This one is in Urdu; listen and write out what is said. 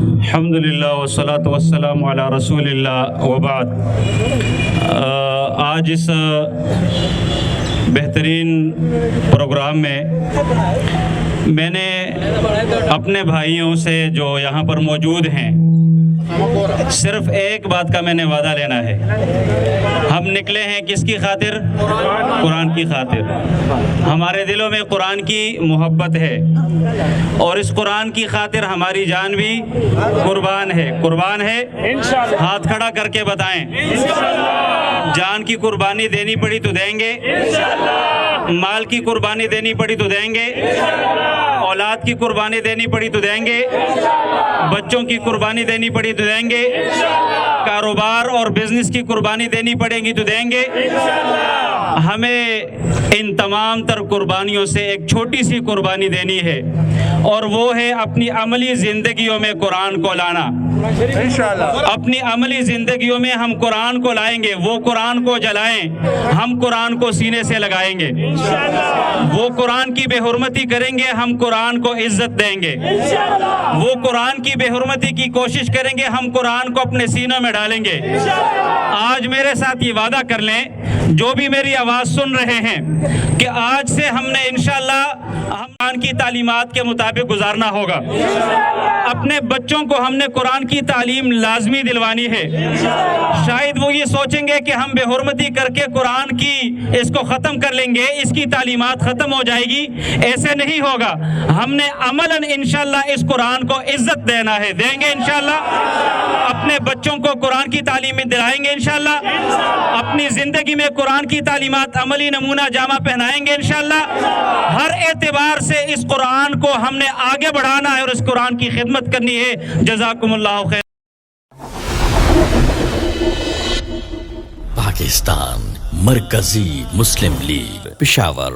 الحمدللہ والصلاة والسلام علی رسول اللہ وبعد۔ آج اس بہترین پروگرام میں نے اپنے بھائیوں سے جو یہاں پر موجود ہیں صرف ایک بات کا میں نے وعدہ لینا ہے۔ ہم نکلے ہیں کس کی خاطر؟ قرآن کی خاطر۔ ہمارے دلوں میں قرآن کی محبت ہے اور اس قرآن کی خاطر ہماری جان بھی قربان ہے۔ قربان ہے؟ ہاتھ کھڑا کر کے بتائیں۔ جان کی قربانی دینی پڑی تو دیں گے، مال کی قربانی دینی پڑی تو دیں گے، اولاد کی قربانی دینی پڑی تو دیں گے، بچوں کی قربانی دینی پڑی تو دیں گے، کاروبار اور بزنس کی قربانی دینی پڑے گی تو دیں گے۔ ہمیں ان تمام تر قربانیوں سے ایک چھوٹی سی قربانی دینی ہے اور وہ ہے اپنی عملی زندگیوں میں قرآن کو لانا۔ اپنی عملی زندگیوں میں ہم قرآن کو لائیں گے، وہ قرآن کو جلائیں، ہم قرآن کو سینے سے لگائیں گے۔ وہ قرآن کی بے حرمتی کریں گے، ہم قرآن کو عزت دیں گے۔ وہ قرآن کی بے حرمتی کی کوشش کریں گے، ہم قرآن کو اپنے سینوں میں ڈالیں گے۔ آج میرے ساتھ یہ وعدہ کر لیں جو بھی میری آواز سن رہے ہیں کہ آج سے ہم نے انشاءاللہ قرآن کی تعلیمات کے مطابق گزارنا ہوگا۔ اپنے بچوں کو ہم نے قرآن کی تعلیم لازمی دلوانی ہے۔ شاید وہ یہ سوچیں گے کہ ہم بے حرمتی کر کے قرآن کی اس کو ختم کر لیں گے، اس کی تعلیمات ختم ہو جائے گی۔ ایسے نہیں ہوگا۔ ہم نے عملاً انشاءاللہ اس قرآن کو عزت دینا ہے، دیں گے انشاءاللہ۔ اپنے بچوں کو قرآن کی تعلیمیں دلائیں گے انشاءاللہ۔ اپنی زندگی میں قرآن کی تعلیمات عملی نمونہ جامہ پہنائیں گے انشاءاللہ۔ ہر اعتبار سے اس قرآن کو ہم نے آگے بڑھانا ہے اور اس قرآن کی خدمت کرنی ہے۔ جزاکم اللہ خیر۔ پاکستان مرکزی مسلم لیگ پشاور